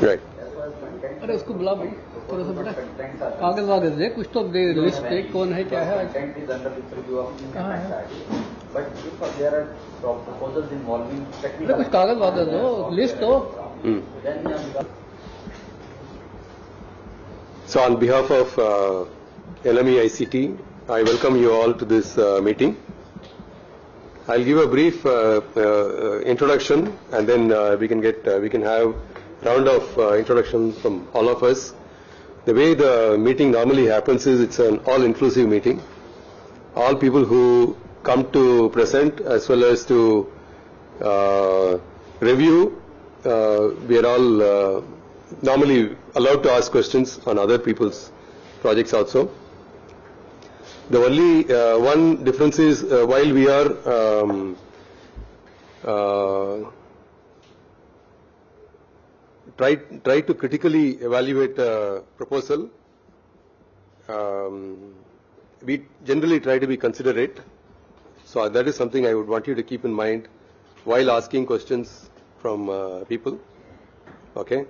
Right. अरे उसको बुला भाई थोड़ा सा बेटा कागज वागज दे कुछ तो दे लिस्ट दे कौन है क्या है कहाँ है अरे कुछ कागज वागज दो लिस्ट दो. So on behalf of LME ICT, I welcome you all to this meeting. I'll give a brief introduction, and then we can have round of introduction from all of us. The way the meeting normally happens is it's an all-inclusive meeting. All people who come to present as well as to review, we are all normally allowed to ask questions on other people's projects also. The only one difference is while we are try to critically evaluate a proposal, we generally try to be considerate. So that is something I would want you to keep in mind while asking questions from people. Okay.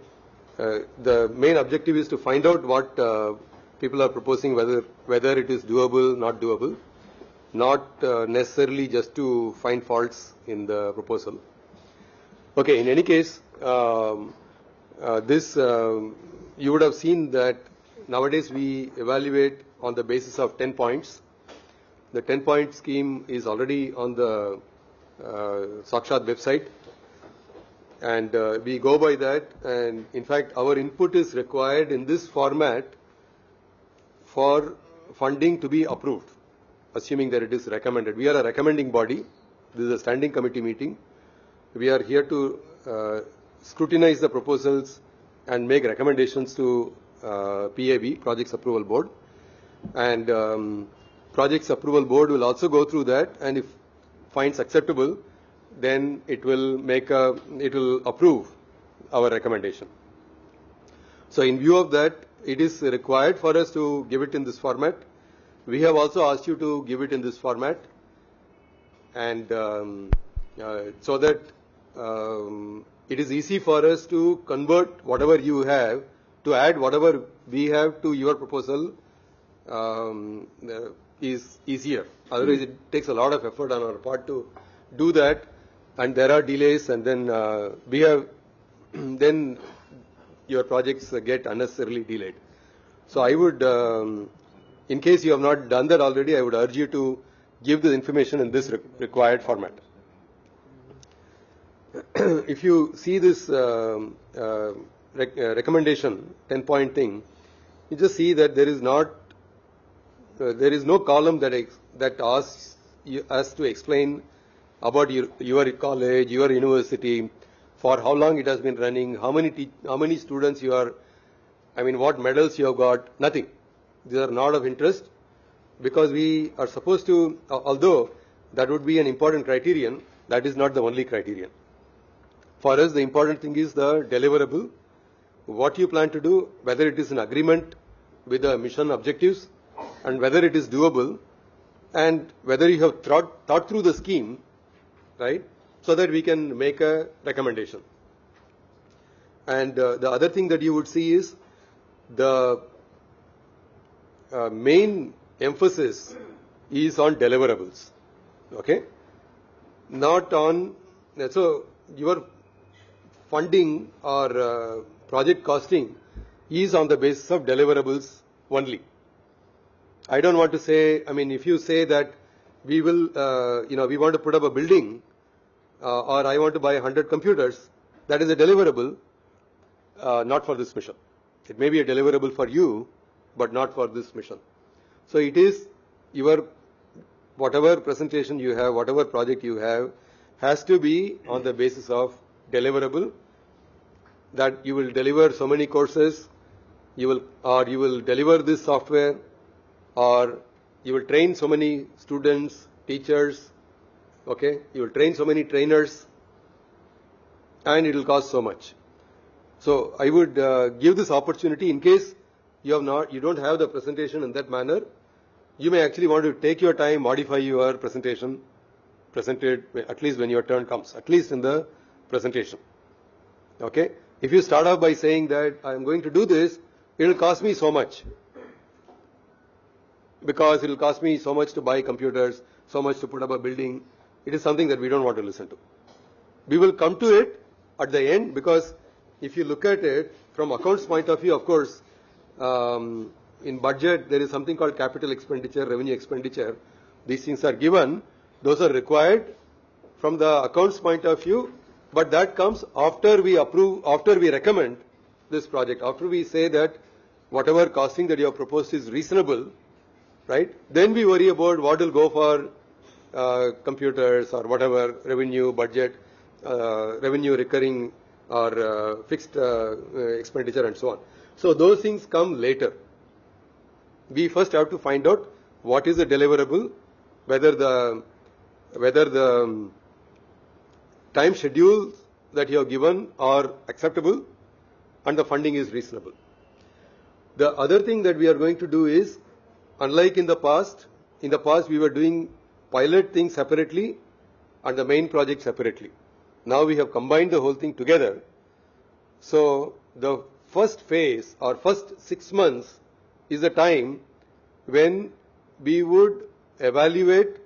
The main objective is to find out what people are proposing, whether it is doable, not doable, not necessarily just to find faults in the proposal. Okay, in any case, this you would have seen that nowadays we evaluate on the basis of 10 points. The 10-point scheme is already on the Sakshat website. And we go by that, and in fact our input is required in this format for funding to be approved, assuming that it is recommended. We are a recommending body. This is a standing committee meeting. We are here to scrutinize the proposals and make recommendations to PAB, Projects Approval Board. And Projects Approval Board will also go through that, and if finds acceptable, then it will approve our recommendation. So in view of that, it is required for us to give it in this format. We have also asked you to give it in this format, and so that it is easy for us to convert whatever you have, to add whatever we have to your proposal is easier. Otherwise it takes a lot of effort on our part to do that. And there are delays, and then then your projects get unnecessarily delayed. So I would, in case you have not done that already, I would urge you to give the information in this required format. If you see this recommendation 10-point thing, you just see that there is no column that asks us to explain about your college, your university, for how long it has been running, how many students you are, what medals you have got, nothing. These are not of interest, because we are supposed to, although that would be an important criterion, that is not the only criterion. For us, the important thing is the deliverable, what you plan to do, whether it is an agreement with the mission objectives, and whether it is doable, and whether you have thought through the scheme, right, so that we can make a recommendation. And the other thing that you would see is the main emphasis is on deliverables. Okay, not on, so your funding or project costing is on the basis of deliverables only. I don't want to say, if you say that we will, we want to put up a building, or I want to buy 100 computers, that is a deliverable, not for this mission. It may be a deliverable for you, but not for this mission. So it is your, whatever presentation you have, whatever project you have, has to be on the basis of deliverable, that you will deliver so many courses, you will deliver this software, or you will train so many students, teachers, okay, you will train so many trainers, and it will cost so much. So I would give this opportunity, in case you don't have the presentation in that manner, you may actually want to take your time, modify your presentation, present it at least when your turn comes, at least in the presentation. Okay, If you start off by saying that I am going to do this, it will cost me so much. Because it will cost me so much to buy computers, so much to put up a building. It is something that we don't want to listen to. We will come to it at the end, because if you look at it from accounts point of view, of course, in budget there is something called capital expenditure, revenue expenditure. These things are given. Those are required from the accounts point of view, but that comes after we approve, after we recommend this project, after we say that whatever costing that you have proposed is reasonable, right? Then we worry about what will go for computers or whatever, revenue, budget, revenue recurring or fixed expenditure and so on. So those things come later. We first have to find out what is the deliverable, whether the time schedules that you have given are acceptable and the funding is reasonable. The other thing that we are going to do is, unlike in the past we were doing pilot things separately and the main project separately. Now we have combined the whole thing together. So the first phase or first 6 months is the time when we would evaluate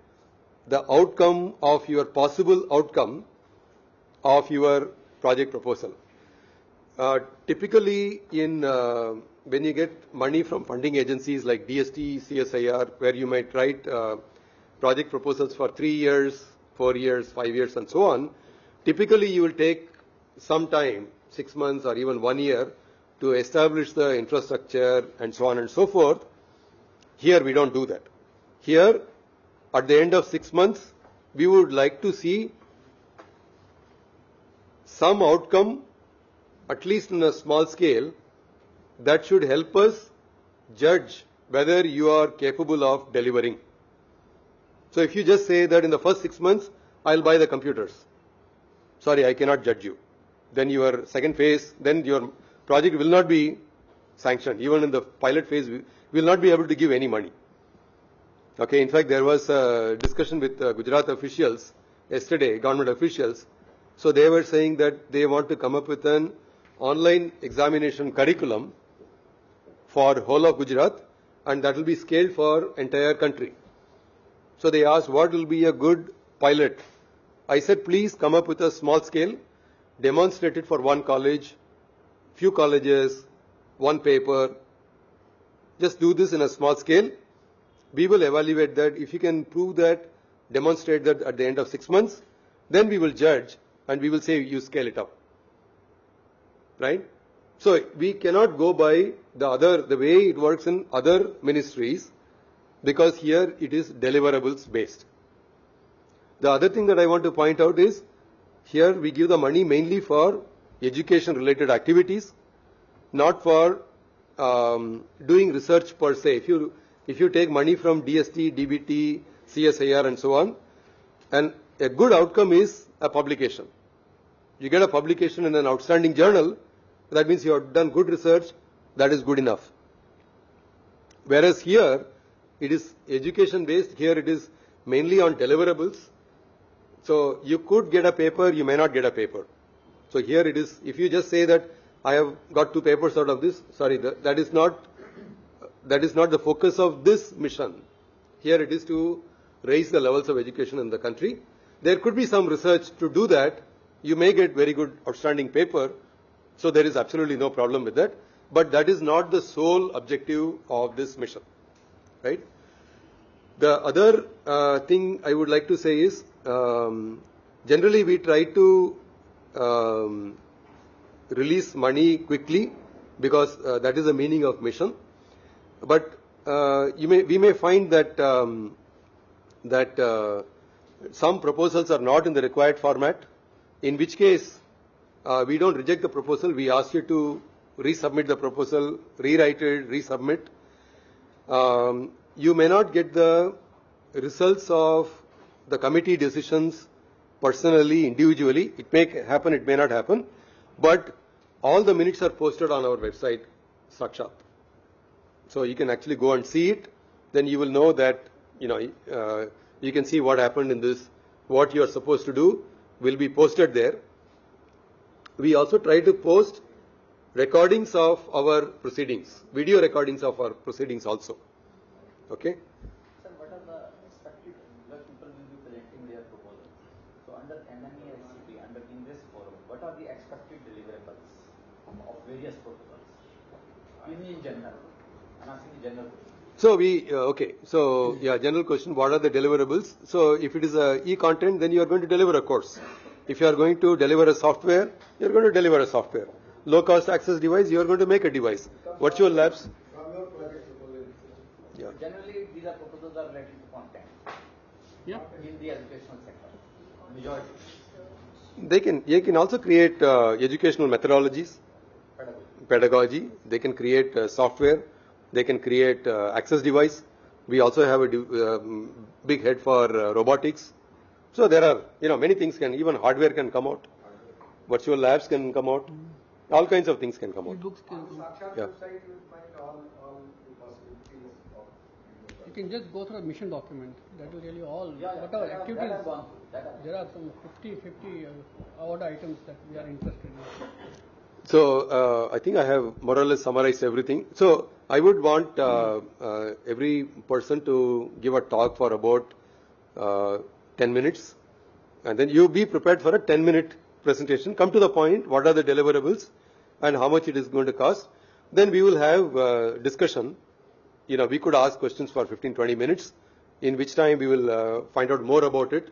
the outcome of your possible outcome of your project proposal. Typically when you get money from funding agencies like DST, CSIR, where you might write project proposals for 3 years, 4 years, 5 years and so on, typically you will take some time, 6 months or even 1 year, to establish the infrastructure and so on and so forth. Here we don't do that. Here, at the end of 6 months, we would like to see some outcome, at least in a small scale, that should help us judge whether you are capable of delivering. So if you just say that in the first 6 months, I'll buy the computers, sorry, I cannot judge you. Then your second phase, then your project will not be sanctioned. Even in the pilot phase, we will not be able to give any money. Okay, in fact, there was a discussion with Gujarat officials yesterday, government officials. So they were saying that they want to come up with an online examination curriculum for whole of Gujarat, and that will be scaled for entire country. So they asked what will be a good pilot. I said, please come up with a small scale, demonstrate it for one college, few colleges, one paper. Just do this in a small scale. We will evaluate that. If you can prove that, demonstrate that at the end of 6 months, then we will judge and we will say you scale it up. Right? So we cannot go by the way it works in other ministries, because here it is deliverables based. The other thing that I want to point out is, here we give the money mainly for education related activities, not for doing research per se. If you take money from DST, DBT, CSIR and so on, and a good outcome is a publication. You get a publication in an outstanding journal, that means you have done good research, that is good enough. Whereas here, it is education based, here it is mainly on deliverables. So you could get a paper, you may not get a paper. So here it is, if you just say that I have got 2 papers out of this, sorry, that is not the focus of this mission. Here it is to raise the levels of education in the country. There could be some research to do that. You may get very good outstanding paper, so there is absolutely no problem with that. But that is not the sole objective of this mission, right? The other thing I would like to say is, generally we try to release money quickly, because that is the meaning of mission. But we may find that some proposals are not in the required format, in which case we don't reject the proposal. We ask you to resubmit the proposal, rewrite it, resubmit. You may not get the results of the committee decisions personally, individually. It may happen, it may not happen. But all the minutes are posted on our website, Sakshat. So you can actually go and see it. Then you will know that, you can see what happened in this. What you are supposed to do will be posted there. We also try to post recordings of our proceedings, video recordings of our proceedings also. Okay. Sir, what are the expected, where people will be presenting their proposals? So under NMESCP, in this forum, what are the expected deliverables of various proposals? In general, I'm asking the general question. So okay. So yeah, general question, what are the deliverables? So if it is a e-content, then you are going to deliver a course. If you are going to deliver a software, you are going to deliver a software. Low cost access device, you are going to make a device. Virtual labs. Yeah. Generally, these are proposals are related to content. Yeah. In the educational sector, majority. They can also create educational methodologies, pedagogy. They can create software. They can create access device. We also have a big head for robotics. So there are, many things can, even hardware can come out. Virtual labs can come out. All kinds of things can come out. E-books can come. Yeah. website you will find all the possibilities of You can just go through a mission document. That will tell you all Yeah, what our that activities. I've gone through. That I've There are some 50 odd items that we are interested in. So I think I have more or less summarized everything. So I would want every person to give a talk for about 10 minutes, and then you be prepared for a 10-minute presentation. Come to the point. What are the deliverables, and how much it is going to cost? Then we will have discussion. We could ask questions for 15-20 minutes, in which time we will find out more about it,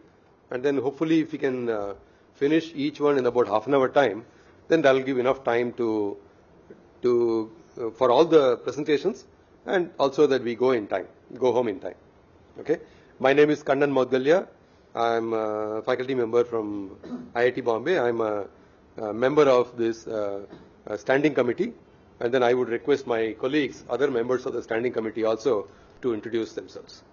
and then hopefully if we can finish each one in about half an hour time, then that will give enough time to for all the presentations, and also that we go home in time. Okay. My name is Kannan Maudgalya. I am a faculty member from IIT Bombay. I am a member of this standing committee, and then I would request my colleagues, other members of the standing committee also, to introduce themselves.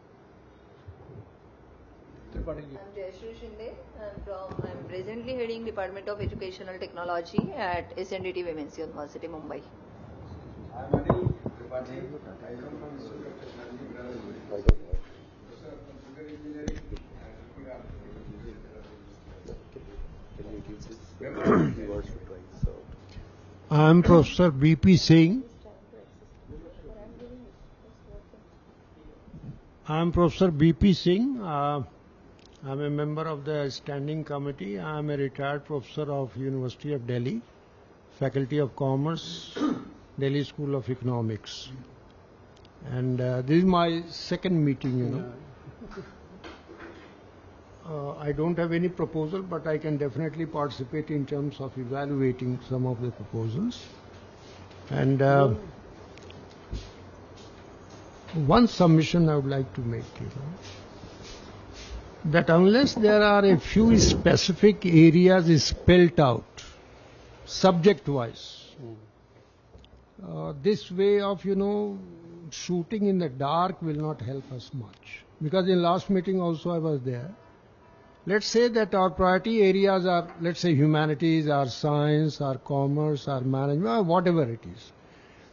I'm I'm Jayashree Shinde. I'm presently heading Department of Educational Technology at SNDT Women's University, Mumbai. I'm Anil Tripathi. I come from Institute of Technology, Graduate. Professor of Computer Engineering and I'm Professor B.P. Singh. I'm a member of the standing committee. I'm a retired professor of University of Delhi, Faculty of Commerce, Delhi School of Economics. And this is my second meeting, I don't have any proposal, but I can definitely participate in terms of evaluating some of the proposals. And one submission I would like to make, that unless there are a few specific areas spelled out, subject-wise, this way of, shooting in the dark will not help us much. Because in last meeting also I was there. Let's say that our priority areas are, let's say, humanities, or science, or commerce, or management, or whatever it is.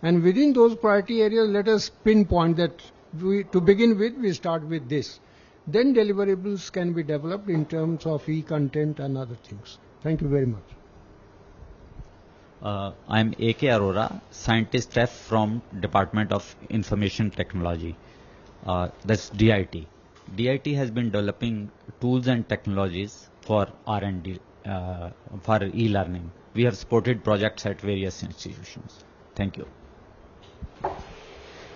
And within those priority areas, let us pinpoint that to begin with, we start with this. Then deliverables can be developed in terms of e-content and other things. Thank you very much. I'm A.K. Arora, scientist F from Department of Information Technology. That's DIT. DIT has been developing tools and technologies for R&D, for e-learning. We have supported projects at various institutions. Thank you.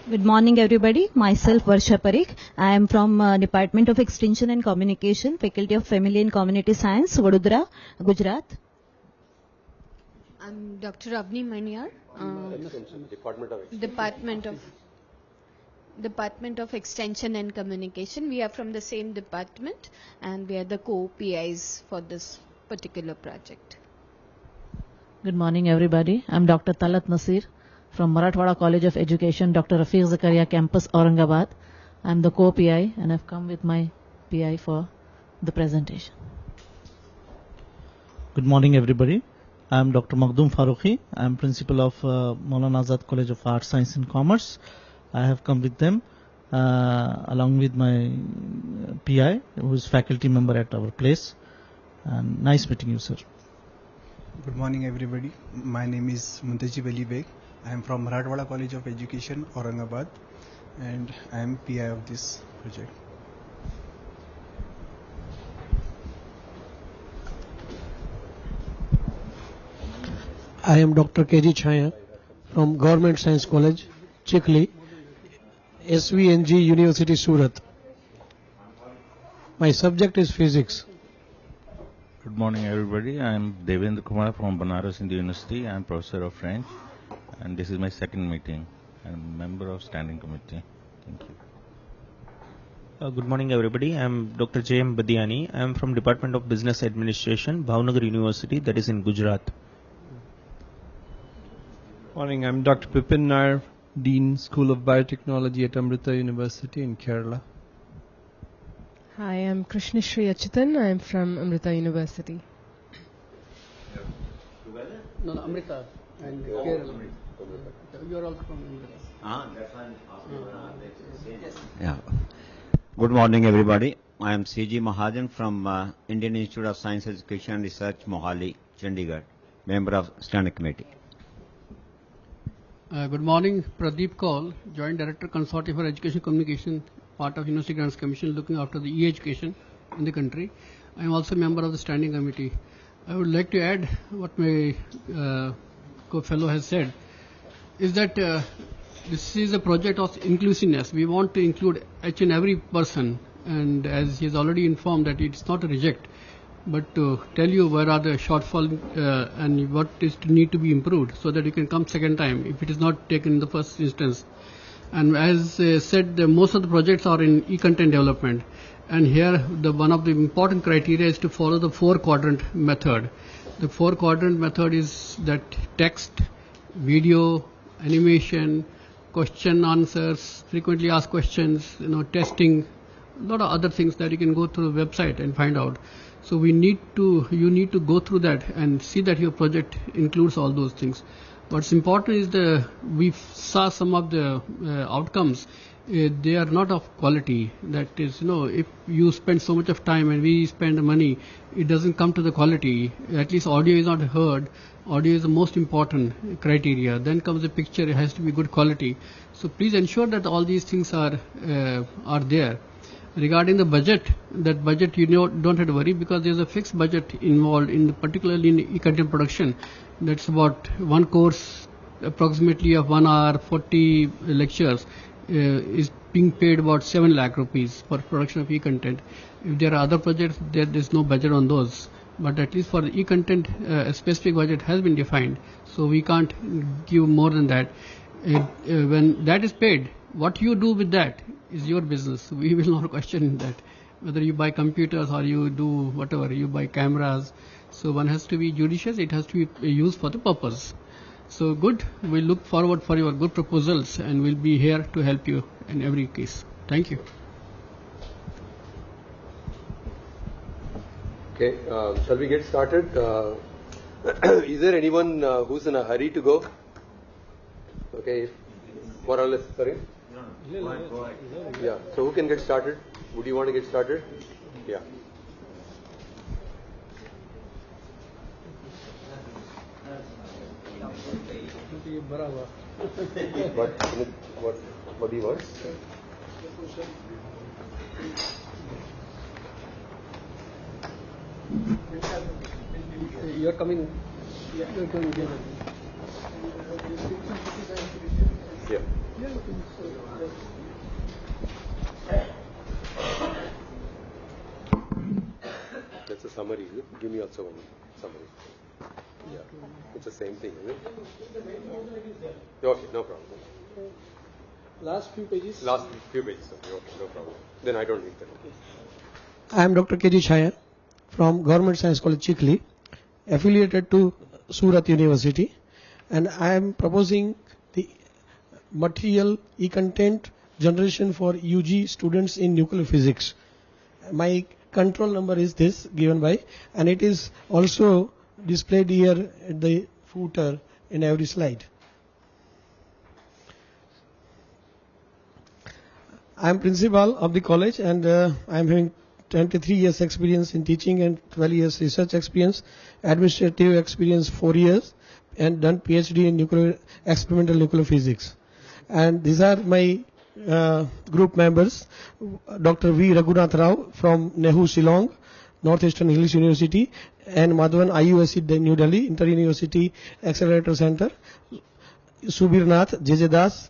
Good morning, everybody. Myself, Varsha Parikh. I am from Department of Extension and Communication, Faculty of Family and Community Science, Vadodara, Gujarat. I'm Dr. Avni Maniar, Department of Extension and Communication. We are from the same department, and we are the co-PIs for this particular project. Good morning, everybody. I'm Dr. Talat Nasir from Marathwada College of Education, Dr. Rafiq Zakaria Campus, Aurangabad. I'm the co-PI, and I've come with my PI for the presentation. Good morning, everybody. I'm Dr. Makhdoom Farooqi. I'm principal of Maulana Azad College of Arts, Science and Commerce. I have come with them along with my PI, who is faculty member at our place. And nice meeting you, sir. Good morning, everybody. My name is Muntajib Ali Beg. I am from Marathwada College of Education, Aurangabad, and I am PI of this project. I am Dr. K.G. Chaya from Government Science College, Chikhli, SVNG University, Surat. My subject is physics. Good morning, everybody. I am Devendra Kumar from Banaras Hindu University. I am professor of French, and this is my second meeting. I am a member of standing committee. Thank you. Good morning, everybody. I am Dr. J.M. Badiani. I am from Department of Business Administration, Bhavnagar University, that is in Gujarat. Morning, I'm Dr. Pipin Nair, Dean, School of Biotechnology at Amrita University in Kerala. Hi, I'm Krishnashri Achutan. I'm from Amrita University. No, Amrita and Kerala. You're also from Amrita. Yeah. Good morning, everybody. I am C.G. Mahajan from Indian Institute of Science Education and Research, Mohali, Chandigarh, member of Standing Committee. Good morning, Pradeep Kaul, Joint Director Consortium for Education Communication, part of University Grants Commission, looking after the e-education in the country. I am also a member of the Standing Committee. I would like to add what my co-fellow has said, is that this is a project of inclusiveness. We want to include each and every person, and as he has already informed that it's not a reject, but to tell you where are the shortfall and what is to need to be improved, so that you can come second time if it is not taken in the first instance. And as said, most of the projects are in e-content development, and here one of the important criteria is to follow the 4-quadrant method. The 4-quadrant method is that text, video, animation, question answers, frequently asked questions, testing, a lot of other things that you can go through the website and find out. So you need to go through that and see that your project includes all those things. What's important is we saw some of the outcomes. They are not of quality. That is, if you spend so much of time and we spend money, it doesn't come to the quality. At least audio is not heard. Audio is the most important criteria. Then comes the picture. It has to be good quality. So please ensure that all these things are there. Regarding the budget, that budget don't have to worry, because there's a fixed budget involved particularly in e-content production. That's about one course, approximately of 1 hour, 40 lectures, is being paid about 7 lakh rupees for production of e-content. If there are other projects, there's no budget on those. But at least for the e-content, a specific budget has been defined, so we can't give more than that. When that is paid, what you do with that is your business. We will not question that. Whether you buy computers or you do whatever, you buy cameras. So one has to be judicious. It has to be used for the purpose. So good. We look forward for your good proposals, and we'll be here to help you in every case. Thank you. Okay, shall we get started? Is there anyone who's in a hurry to go? Okay, more or less, sorry? Yeah, so who can get started? Would you want to get started? Yeah. What do you want? You're coming. You're going to Yeah. That's a summary. Give me also one summary. Yeah, it's the same thing, isn't it? Okay, no problem. Last few pages. Last few pages. Okay, no problem. Then I don't need that. I am Dr. K.G. Chaya from Government Science College, Chikhli, affiliated to Surat University, and I am proposing the material e-content generation for UG students in nuclear physics. My control number is this given by, and it is also displayed here at the footer in every slide. I am principal of the college, and I am having 23 years experience in teaching and 12 years research experience, administrative experience 4 years, and done PhD in experimental nuclear physics. And these are my group members: Dr. V. Raghunath Rao from Nehu, Shillong, Northeastern English University, and Madhavan IUSC New Delhi, Inter-University Accelerator Center, Subir Nath, JJ Das,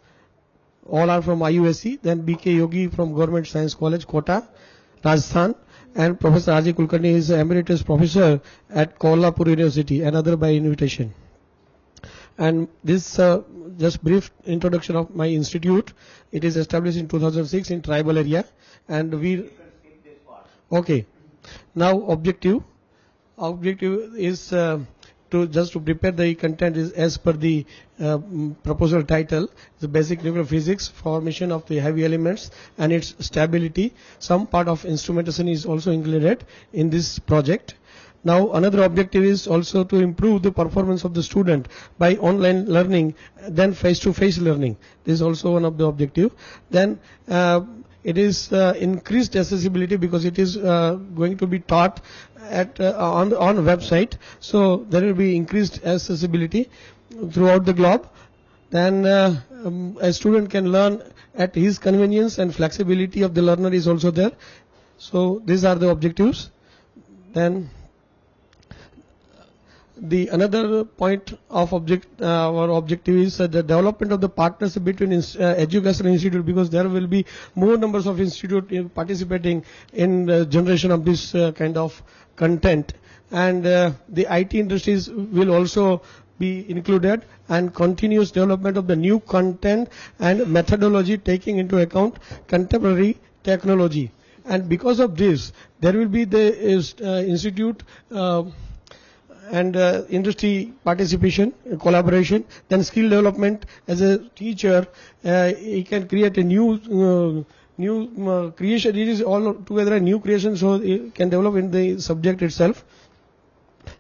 all are from IUSC, then BK Yogi from Government Science College, Kota, Rajasthan, and Professor Ajay Kulkarni is Emeritus Professor at Kolhapur University, another by invitation. And this just brief introduction of my institute. It is established in 2006 in tribal area, and we. Okay. Now objective is to prepare the content is as per the proposal title, the basic nuclear physics, formation of the heavy elements and its stability. Some part of instrumentation is also included in this project. Now another objective is also to improve the performance of the student by online learning than face-to-face learning. This is also one of the objective. Then it is increased accessibility because it is going to be taught at on website. So there will be increased accessibility throughout the globe. Then a student can learn at his convenience, and flexibility of the learner is also there. So these are the objectives. Then the another point of our objective is the development of the partnership between educational institute, because there will be more numbers of institute participating in the generation of this kind of content, and the IT industries will also be included, and continuous development of the new content and methodology taking into account contemporary technology. And because of this, there will be the institute and industry participation, collaboration, then skill development. As a teacher, he can create a new creation. It is all together a new creation, so it can develop in the subject itself.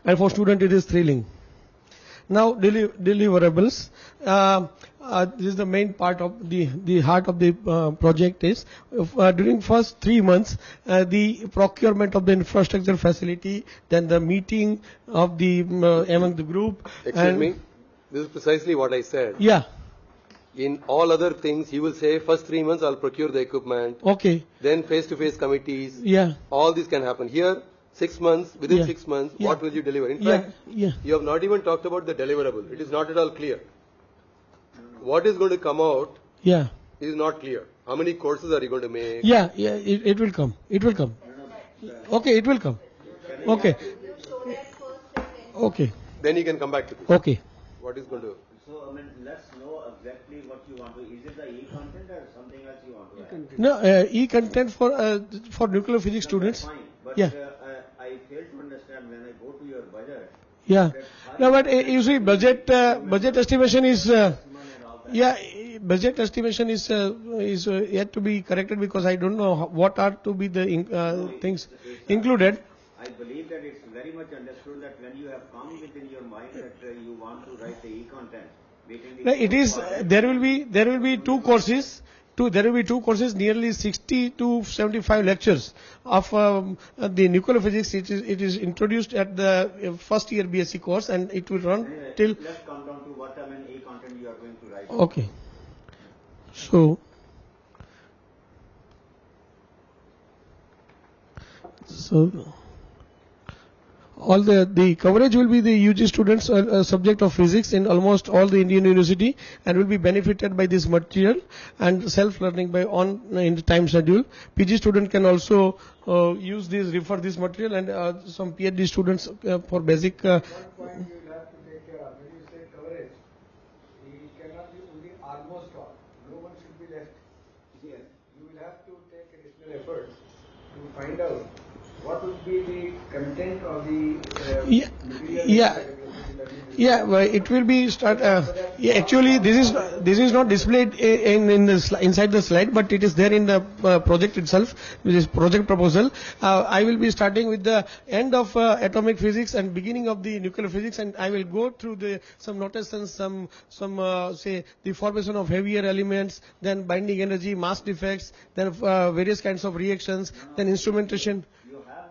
And for student, it is thrilling. Now deliverables. This is the main part of the heart of the project is during first 3 months the procurement of the infrastructure facility, then the meeting of the among the group. Excuse me, this is precisely what I said. Yeah. In all other things, he will say first 3 months I'll procure the equipment. Okay. Then face-to-face committees. Yeah. All this can happen. Here, 6 months, within 6 months, what will you deliver? In fact, you have not even talked about the deliverable. It is not at all clear. What is going to come out is not clear. How many courses are you going to make? It will come. It will come. Okay, it will come. Okay. Okay. Then you can come back to this. Okay. What is going to... So, I mean, let's know exactly what you want to... Is it the e-content or something else you want to add? No, e-content for nuclear physics students. Fine, but I fail to understand when I go to your budget. Yeah. No, but you see, budget estimation is... budget estimation is yet to be corrected, because I don't know what are to be the things included. I believe that it's very much understood that when you have come within your mind that you want to write the e-content, it is there will be two courses. There will be two courses, nearly 60 to 75 lectures of the nuclear physics. It is introduced at the first year BSc course, and it will run till. Let's come down to what e-content you are going to write. Okay. So all the coverage will be the UG students subject of physics in almost all the Indian university, and will be benefited by this material, and self-learning by in the time schedule. PG student can also refer this material, and some PhD students for basic. One point you will have to take care of. When you say coverage, it cannot be only almost all. No one should be left. Yes. You will have to take additional effort to find out what would be the content of the material Yeah, well, it will be start. Yeah, actually, this is not displayed in the inside the slide, but it is there in the project itself, which is project proposal. I will be starting with the end of atomic physics and beginning of the nuclear physics, and I will go through some notations, some say the formation of heavier elements, then binding energy, mass defects, then various kinds of reactions, then instrumentation. You have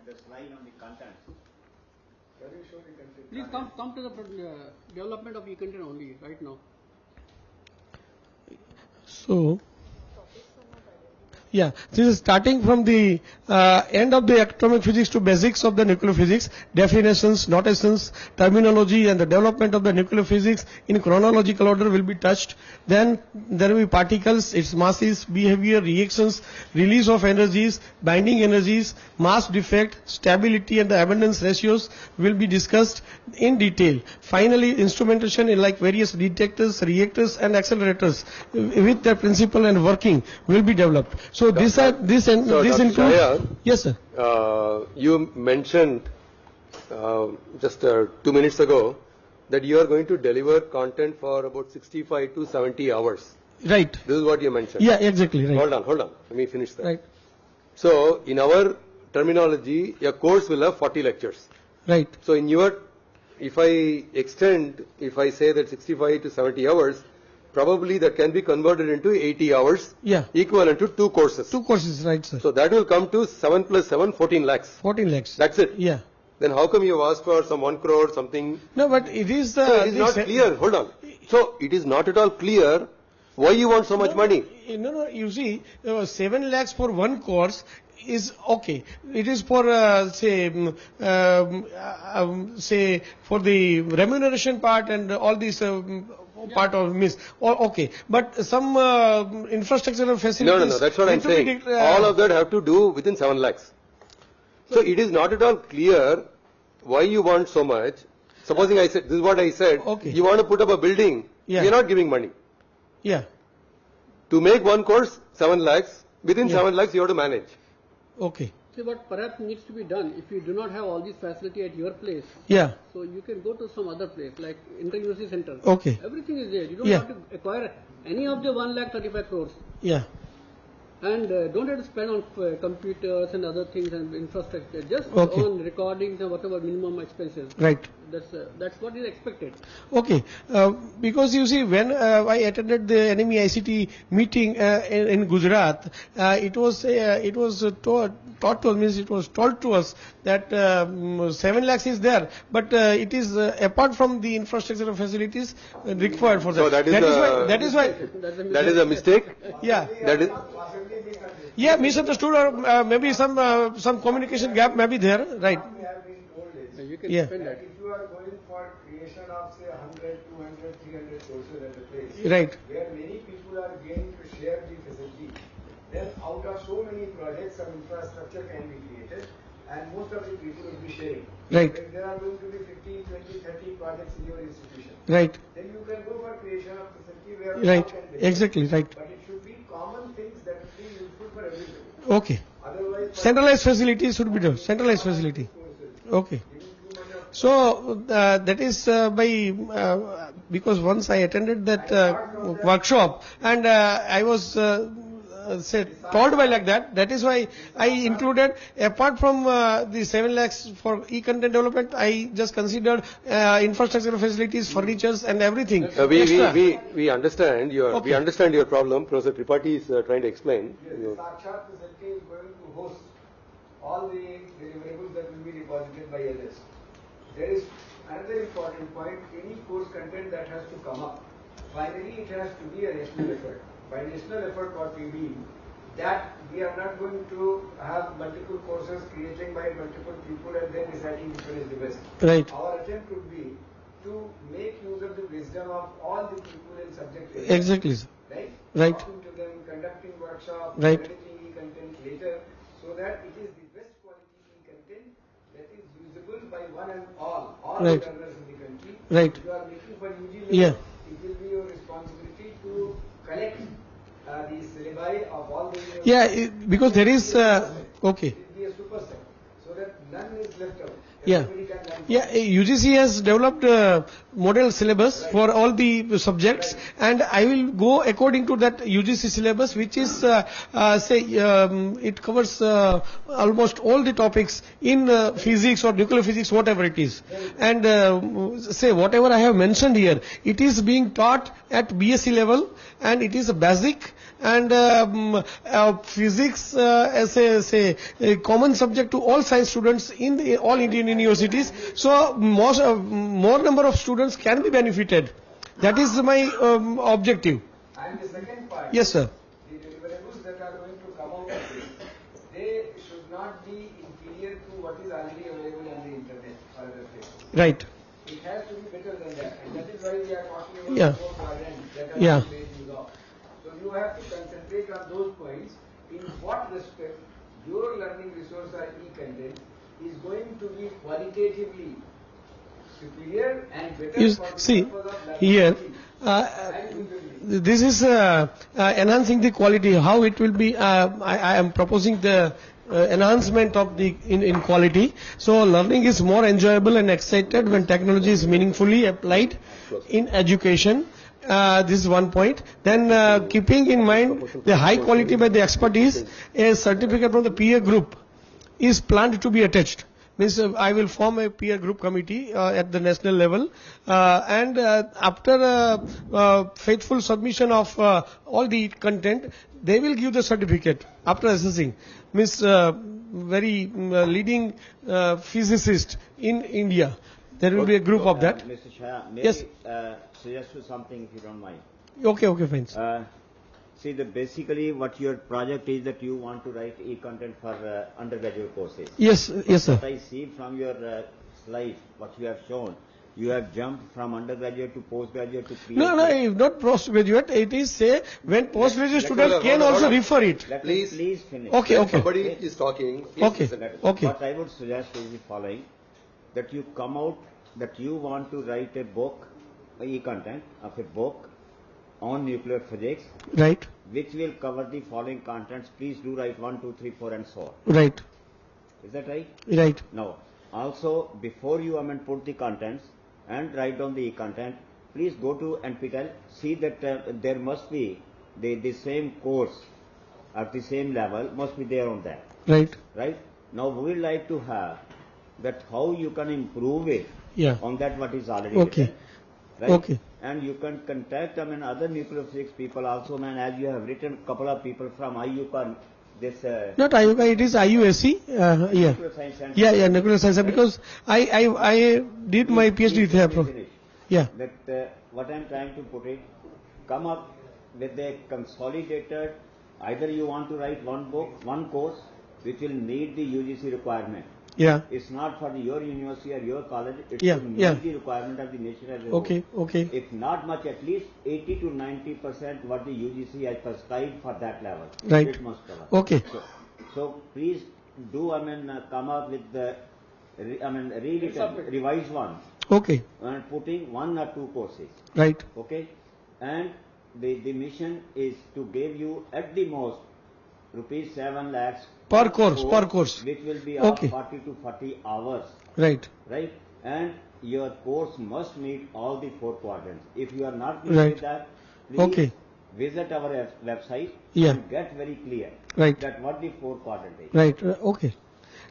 the slide on the content. Please come to the development of e-content only right now. So, yeah, this is starting from the end of the atomic physics to basics of the nuclear physics, definitions, notations, terminology, and the development of the nuclear physics in chronological order will be touched. Then there will be particles, its masses, behavior, reactions, release of energies, binding energies, mass defect, stability, and the abundance ratios will be discussed in detail. Finally, instrumentation in like various detectors, reactors, and accelerators with their principle and working will be developed. So this includes. Shaya, Yes, sir. You mentioned just 2 minutes ago that you are going to deliver content for about 65 to 70 hours. Right. This is what you mentioned. Yeah, exactly. Right. Hold on. Let me finish that. Right. So in our terminology, a course will have 40 lectures. Right. So if I say that 65 to 70 hours, probably that can be converted into 80 hours. Yeah. Equivalent to 2 courses. 2 courses, right, sir. So that will come to 7 plus 7, 14 lakhs. 14 lakhs. That's it. Yeah. Then how come you asked for some 1 crore something? No, but it is So it is not clear. Hold on. So it is not at all clear why you want so much money. No, you see, 7 lakhs for 1 course is okay. It is for say for the remuneration part and all these part of miss. Okay, but some infrastructural facilities. No. That's what I'm saying. All of that have to do within 7 lakhs. So it is not at all clear why you want so much. Supposing I said, this is what I said. Okay. You want to put up a building. Yeah. You're not giving money. Yeah. To make 1 course, 7 lakhs. Within 7 lakhs, you have to manage. Okay. See, what perhaps needs to be done if you do not have all these facility at your place. Yeah. So you can go to some other place like Inter-University Center. Okay. Everything is there. You don't have to acquire any of the 1,35,000 crores. Yeah. And don't have to spend on computers and other things and infrastructure. Just Okay. on recordings and whatever minimum expenses. Right. That's what is expected. Okay, because you see, when I attended the NME ICT meeting in Gujarat, it was told to us that 7 lakhs is there, but it is apart from the infrastructure facilities required for that. So that is why that is a mistake. Yeah. That is. Yeah, misunderstood or maybe some communication gap may be there. Right. You can Yeah. spend that. If you are going for creation of say 100, 200, 300 courses at a place, Right. where many people are going to share the facility, then out of so many projects, some infrastructure can be created, and most of the people will be sharing. Right. If there are going to be 15, 20, 30 projects in your institution, Right. then you can go for creation of facility where Right. all can benefit. Exactly. Right. But it should be common things that will be useful for everybody. Okay. Otherwise, Centralized facilities should be there. Centralized facility. Okay. So that is because once I attended that workshop and I was told by like that. That is why I included, apart from the 7 lakhs for e-content development, I just considered infrastructure facilities, furnitures, and everything. We understand your we understand your problem. Professor Tripathi is trying to explain. Yes, Sakshat is going to host all the deliverables that will be deposited by others. There is another important point, any course content that has to come up. Finally, it has to be a national effort. By national effort, what we mean, that we are not going to have multiple courses created by multiple people and then deciding which one is the best. Right. Our attempt would be to make use of the wisdom of all the people in subject areas. Exactly. Right? Right. Talking to them, conducting workshops, Right. editing content later, so that it is the best quality content that is usable by one and all Right. the learners in the country. Right. If you are making for UG level, Yeah. it will be your responsibility to collect the syllabi of all the Yeah, because there is okay. It will be a super set, so that none is left out. Yeah. Everybody can learn Yeah, UGC has developed model syllabus for all the subjects, and I will go according to that UGC syllabus, which is it covers almost all the topics in physics or nuclear physics, whatever it is. And say whatever I have mentioned here, it is being taught at BSc level, and it is a basic. And physics as a common subject to all science students in all Indian universities. So more number of students can be benefited. That is my objective. And the second part. Yes, sir. The deliverables that are going to come out of this, they should not be inferior to what is already available on the internet or other places. Right. It has to be better than that, and that is why we are talking about Yeah. the 4 quadrants that are Yeah. made use of. So you have to concentrate on those points. In what respect your learning resource or e-content is going to be qualitatively superior and better You for the see purpose of learning. here. This is enhancing the quality. How it will be? I am proposing the enhancement of the in quality. So learning is more enjoyable and excited when technology is meaningfully applied in education. This is one point. Then keeping in mind the high quality by the expertise, a certificate from the peer group is planned to be attached. Means I will form a peer group committee at the national level, and after faithful submission of all the content, they will give the certificate after assessing. Means very leading physicist in India. There will be a group of that. Mr. Shah, may Yes. I suggest you something if you don't mind? Okay, fine. See, basically what your project is that you want to write e-content for undergraduate courses. Yes, sir. What I see from your slide, what you have shown, you have jumped from undergraduate to postgraduate to PhD. No, not postgraduate. It is say when postgraduate students can also refer it. Please finish. Okay. Somebody is talking. Okay. What I would suggest is the following, that you come out, that you want to write a book, e-content of a book on nuclear physics. Right. Which will cover the following contents. Please do write 1, 2, 3, 4 and so on. Right. Is that right? Right. Now, also before you put the contents and write down the content, please go to NPTEL, see that there must be the same course at the same level must be there on that. Right. Right? Now we would like to have that how you can improve it on that what is already written. Right? Okay. And you can contact other nuclear physics people also, as you have written couple of people from IUCAN. This not IUCAN, it is IUSC. Nuclear Science Center. Yeah, nuclear science, because I did my PhD there. Yeah. That what I am trying to put it, come up with a consolidated. Either you want to write one book, one course, which will meet the UGC requirement. Yeah. It's not for your university or your college. It's Yeah, to meet yeah. the requirement of the nation as a whole. Okay. If not much, at least 80 to 90% what the UGC has prescribed for that level. Right. It must cover. Okay. So please do come up with the revised one. Okay. And putting 1 or 2 courses. Right. Okay. And the mission is to give you at the most rupees 7 lakhs Per course. which will be Okay. of 40 to 40 hours. Right. And your course must meet all the 4 quadrants. If you are not Right. with that, please Okay. visit our website Yeah. and get very clear Right. that what the 4 quadrant is. Right. Okay.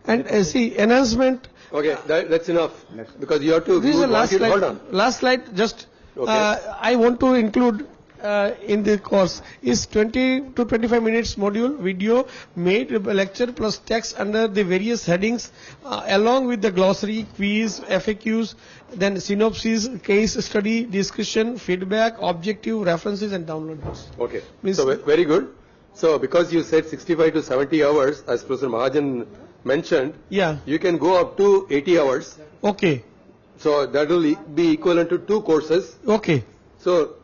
And see, enhancement. Okay, that's enough. Because you have to. This is the last slide. Hold on. Last slide. Just Okay. I want to include in the course is 20 to 25 minutes module video made lecture plus text under the various headings along with the glossary, quiz, FAQs, then synopsis, case study, discussion, feedback, objective, references and downloads. Okay. So very good. So because you said 65 to 70 hours, as Professor Mahajan mentioned, you can go up to 80 hours. Okay. So that will be equivalent to 2 courses. Okay. So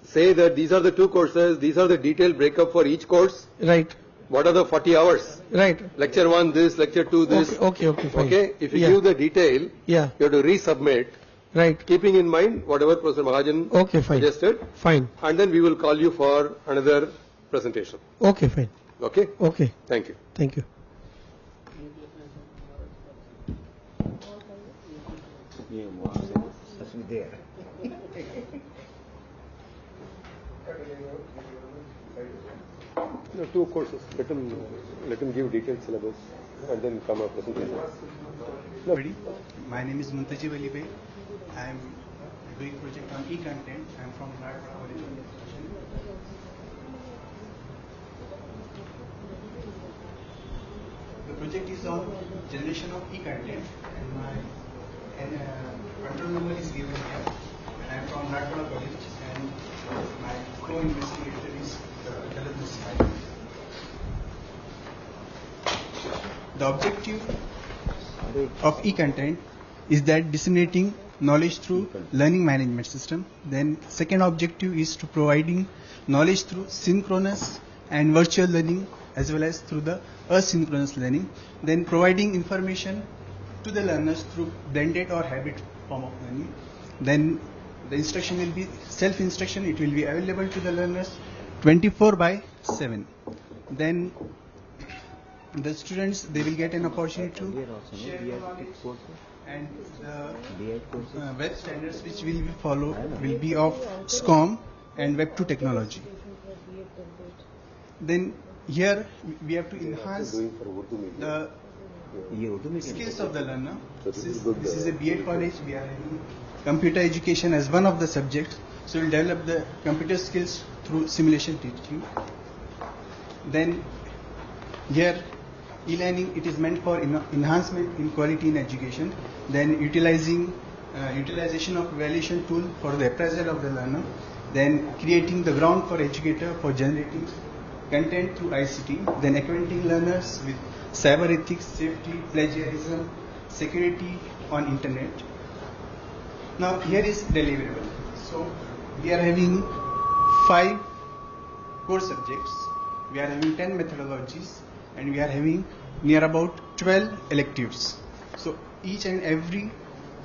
say that these are the 2 courses, these are the detailed breakup for each course. Right. What are the 40 hours? Right. Lecture 1 this, lecture 2 this. Okay, fine. Okay. If you give the detail, you have to resubmit. Right. Keeping in mind whatever Professor Mahajan suggested. Fine. And then we will call you for another presentation. Okay, fine. Okay? Okay. Thank you. Thank you. No, 2 courses. Let him give detailed syllabus and then come a presentation. No. My name is Muntaji Ali Bey. I am doing project on e-content. I am from Marathwada College of Education. The project is on generation of e-content, and my control number is given here. And I am from Marathwada College, and my co-investigator is Dalit Musai. The objective of e-content is that disseminating knowledge through learning management system. Then second objective is to providing knowledge through synchronous and virtual learning as well as through the asynchronous learning. Then providing information to the learners through blended or hybrid form of learning. Then the instruction will be self-instruction. It will be available to the learners 24/7. Then the students, they will get an opportunity to share knowledge, and the web standards which will be followed will be of SCOM and Web2 technology. Then here we have to enhance the skills of the learner. Since this is a B.Ed college, we are having computer education as one of the subjects, so we'll develop the computer skills through simulation teaching. Then here e-learning, it is meant for enhancement in quality in education. Then utilization of evaluation tool for the appraisal of the learner. Then creating the ground for educator for generating content through ICT. Then acquainting learners with cyber ethics, safety, plagiarism, security on internet. Now here is deliverable. So we are having 5 core subjects. We are having 10 methodologies, and we are having near about 12 electives. So each and every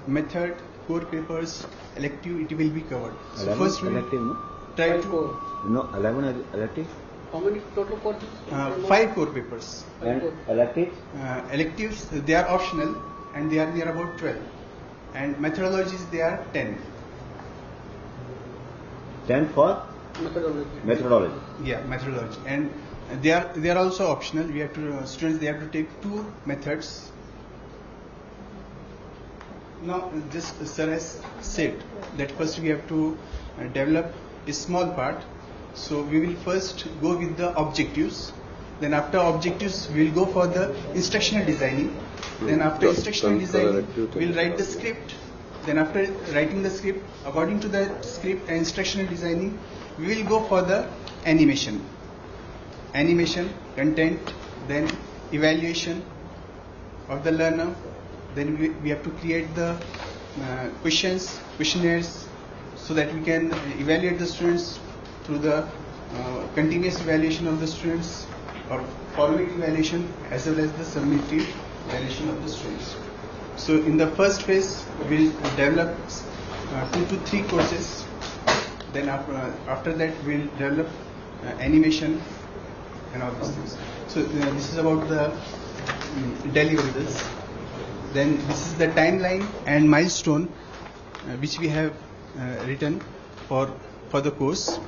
method, core papers, elective, it will be covered. So first we will try to... No, 11 electives? How many total courses? 5 core papers. And electives? Electives, they are optional, and they are near about 12. And methodologies, they are 10. 10 for? Methodology. Yeah, methodology. And they are also optional. We have to students, they have to take 2 methods. Now, just sir has said that first we have to develop a small part. So we will first go with the objectives. Then after objectives, we will go for the instructional designing. Then after instructional designing, we will write the script. Then after writing the script, according to the script and instructional designing, we will go for the animation, content, then evaluation of the learner. Then we have to create the questionnaires, so that we can evaluate the students through the continuous evaluation of the students, or formative evaluation, as well as the summative evaluation of the students. So in the first phase, we will develop 2 to 3 courses. Then after that, we will develop animation and all these things. So this is about the deliverables. Then this is the timeline and milestone which we have written for the course.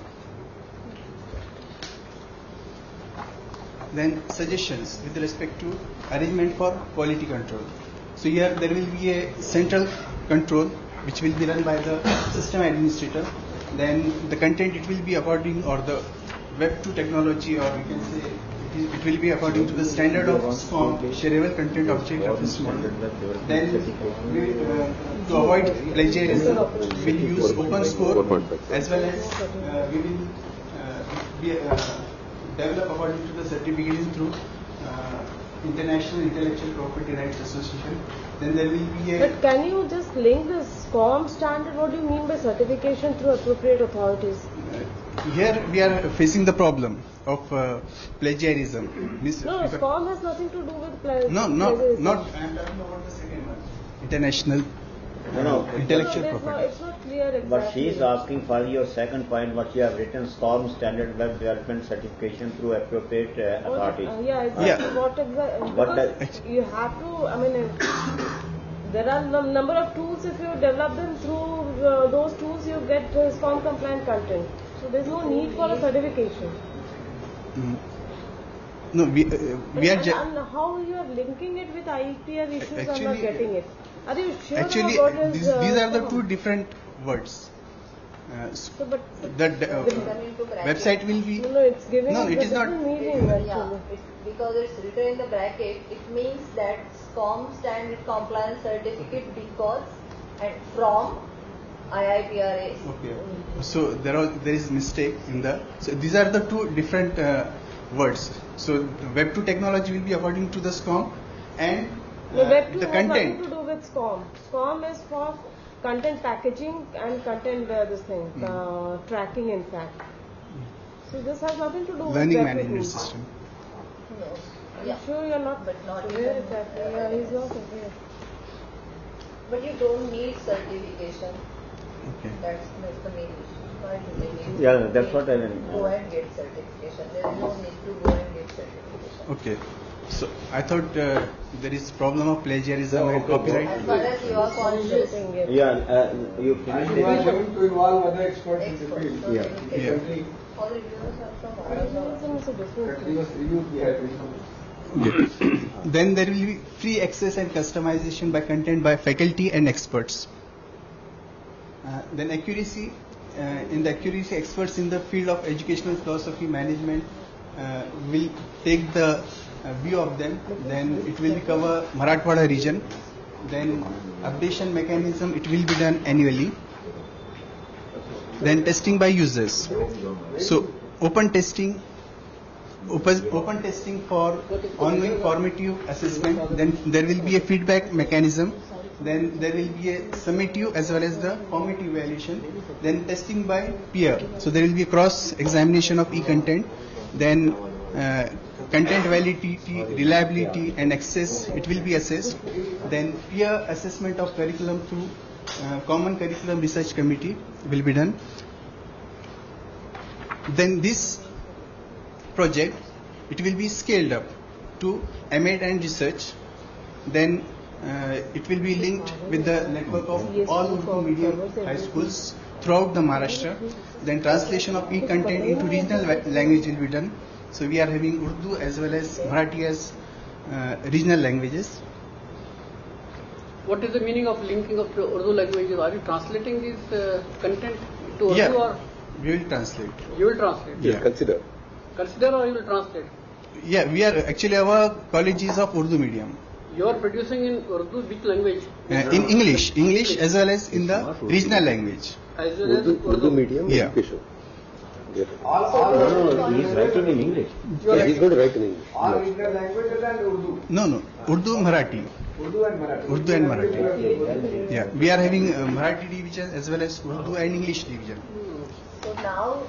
Then suggestions with respect to arrangement for quality control. So here there will be a central control which will be run by the system administrator. Then the content, it will be according, or the Web2 technology, or we can say it will be according to the standard of SCOM, shareable content object of this model. Then we will, to avoid plagiarism, we will use OpenScore, as well as we will develop according to the certification through International Intellectual Property Rights Association. Then there will be a... But can you just link the SCOM standard? What do you mean by certification through appropriate authorities? Here we are facing the problem of plagiarism. No, SCOM has nothing to do with plagiarism. No, not. I am talking about the second one. International Intellectual Property. It's not clear exactly. But she is asking for your second point, what you have written, SCOM standard web development certification through appropriate authorities. Yeah, exactly. Yeah. What exactly? Because you have to, There are number of tools. If you develop them through those tools, you get SCORM compliant content. So there's no need for a certification. No, we are. And how you are linking it with IPR issues? I'm not getting it. Are you sure actually, about what is? These are the two different words. So, but the website will be. No, it's giving. No, it is not. Meaning, yeah, because it's written in the bracket. It means that SCORM stands with compliance certificate because and from IIPRA. Okay. So there is mistake in the. So these are the two different words. So Web 2 technology will be according to the SCORM, and Web 2 the has content. nothing to do with SCORM. SCORM is for content packaging and content tracking, in fact. So this has nothing to do with learning Web management 2. system. No. I'm sure you're not. But not aware even. exactly. Yeah, he's not aware. But you don't need certification. Okay. That's the main issue. Why do they need? Yeah, that's what I mean. Go and get certification. There is no need to go and get certification. Okay. So I thought there is problem of plagiarism and copyright. As far as you are conscious. Yeah, you finished You are it. going to involve other experts in the field. So Yeah. you will get all reviewers are from Plagiarism is a different thing. Reviews we have. Yeah. Then there will be free access and customization by content by faculty and experts. Then accuracy. In the accuracy, experts in the field of educational philosophy management will take the view of them. Then it will cover Marathwada region. Then updation mechanism, it will be done annually. Then testing by users. So open testing for ongoing formative assessment. Then there will be a feedback mechanism. Then there will be a summative as well as the formative evaluation. Then testing by peer. So there will be a cross examination of e-content. Then content validity, reliability and access, it will be assessed. Then peer assessment of curriculum through common curriculum research committee will be done. Then this project, it will be scaled up to MAD and research. Then it will be linked with the network of all Urdu medium high schools throughout the Maharashtra. Then translation of e-content into regional language will be done. So we are having Urdu as well as Marathi as regional languages. What is the meaning of linking of Urdu languages? Are you translating this content to Urdu? Yeah, or we will translate. you will translate? Yeah. Consider. Consider or you will translate? Yeah, we are actually, our college is of Urdu medium. You are producing in Urdu which language? In English as well as in the regional language. As well as Urdu medium Yeah. education. No, he is writing in English. Yeah, he's going to write in English. All regional languages and Urdu. No, Urdu, Marathi. Urdu and Marathi. Urdu and Marathi. Yeah, we are having Marathi division as well as Urdu and English division. So now,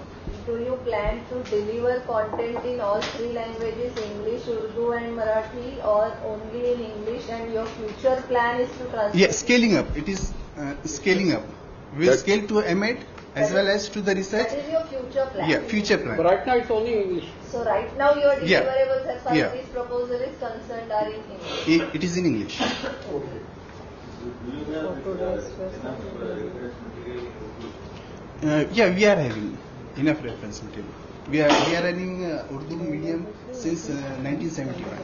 do you plan to deliver content in all three languages, English, Urdu and Marathi, or only in English, and your future plan is to translate? Yeah, scaling up. It is scaling up. We will scale to MAD as well as to the research. That is your future plan? Yeah, future plan. But right now it's only English. So right now your Yeah. deliverables as far Yeah. as this proposal is concerned are in English? It is in English. Yeah, we are having enough reference material. We are running Urdu medium since 1971.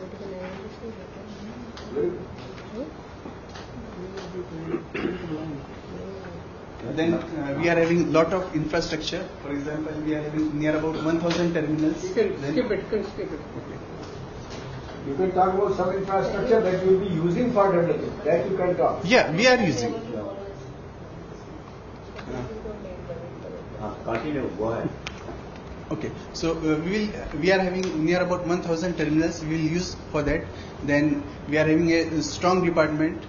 Then we are having lot of infrastructure. For example, we are having near about 1,000 terminals. You can skip it. Okay. You can talk about some infrastructure that you will be using for developing. That you can talk. Yeah, we are using. Continue, go ahead. Okay, so we are having near about 1,000 terminals we will use for that. Then we are having a strong department,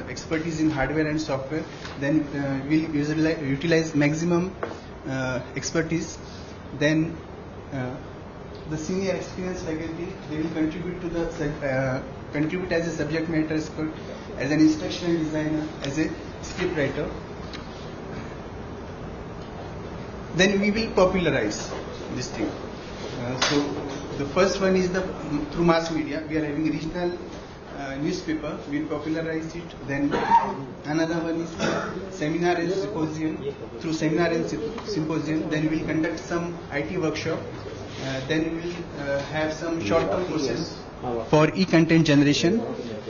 expertise in hardware and software. Then we will utilize maximum expertise. Then the senior experienced faculty, they will contribute to the contribute as a subject matter expert, as an instructional designer, as a script writer. Then we will popularize this thing. So the first one is through mass media. We are having regional newspaper, we'll popularize it. Then another one is seminar and symposium. Through seminar and symposium, then we'll conduct some IT workshop. Then we'll have some short-term courses for e-content generation.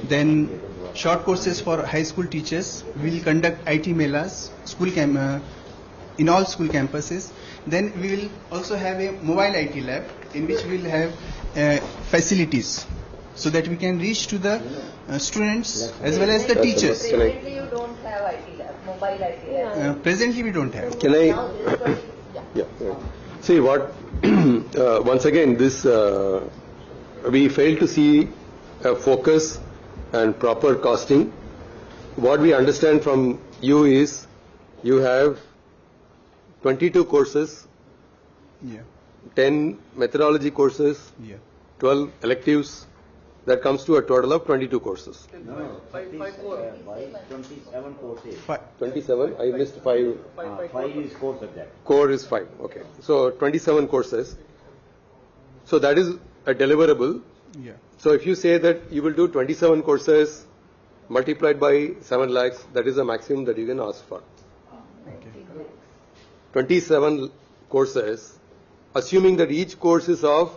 Then short courses for high school teachers. We'll conduct IT melas, in all school campuses. Then we will also have a mobile IT lab in which we will have facilities so that we can reach to the students as well as the teachers. Presently you don't have IT lab, mobile IT lab. Presently we don't have. Can I? Yeah. See what? Once again, this we fail to see a focus and proper costing. What we understand from you is you have 22 courses, 10 methodology courses, 12 electives. That comes to a total of 22 courses. No, 27 courses. 27? I missed 5. 5 is core subject. Core is 5. Okay. So 27 courses. So that is a deliverable. Yeah. So if you say that you will do 27 courses multiplied by 7 lakhs, that is the maximum that you can ask for. 27 courses, assuming that each course is of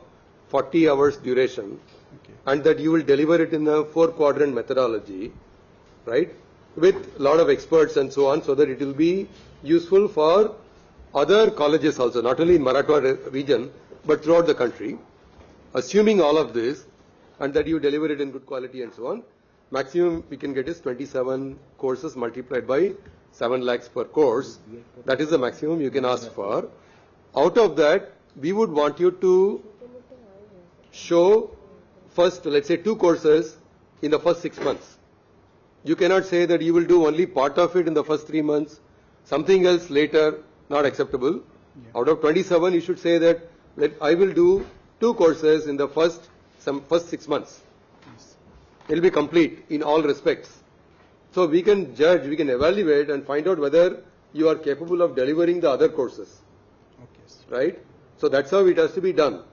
40 hours duration, and that you will deliver it in a 4-quadrant methodology, right, with a lot of experts and so on, so that it will be useful for other colleges also, not only in Marathwada region, but throughout the country. Assuming all of this, and that you deliver it in good quality and so on, maximum we can get is 27 courses multiplied by 7 lakhs per course. That is the maximum you can ask for. Out of that, we would want you to show first, let's say 2 courses in the first 6 months. You cannot say that you will do only part of it in the first 3 months, something else later, not acceptable. Out of 27, you should say that I will do 2 courses in the first 6 months. It will be complete in all respects. So we can judge, we can evaluate and find out whether you are capable of delivering the other courses. Right? So that's how it has to be done.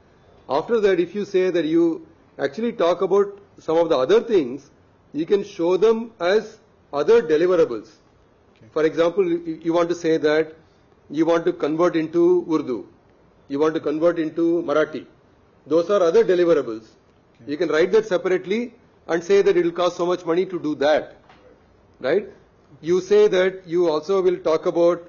After that, if you say that you actually talk about some of the other things, you can show them as other deliverables. For example, you want to say that you want to convert into Urdu, you want to convert into Marathi. Those are other deliverables. You can write that separately and say that it will cost so much money to do that. Right? You say that you also will talk about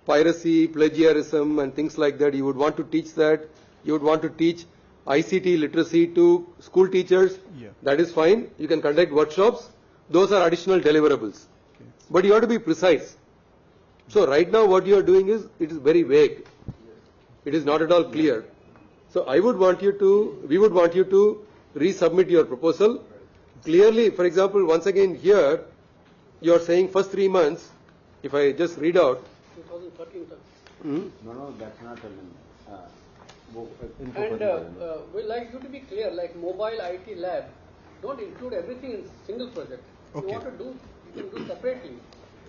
piracy, plagiarism and things like that. You would want to teach that. You would want to teach ICT literacy to school teachers. That is fine. You can conduct workshops. Those are additional deliverables. But you have to be precise. So right now what you are doing is, it is very vague. It is not at all clear. So we would want you to resubmit your proposal. Clearly, for example, once again here, you are saying first 3 months, if I just read out. 2013. No, that's not And we like you to be clear, like mobile IT lab, don't include everything in single project. If you want to do, you can do separately.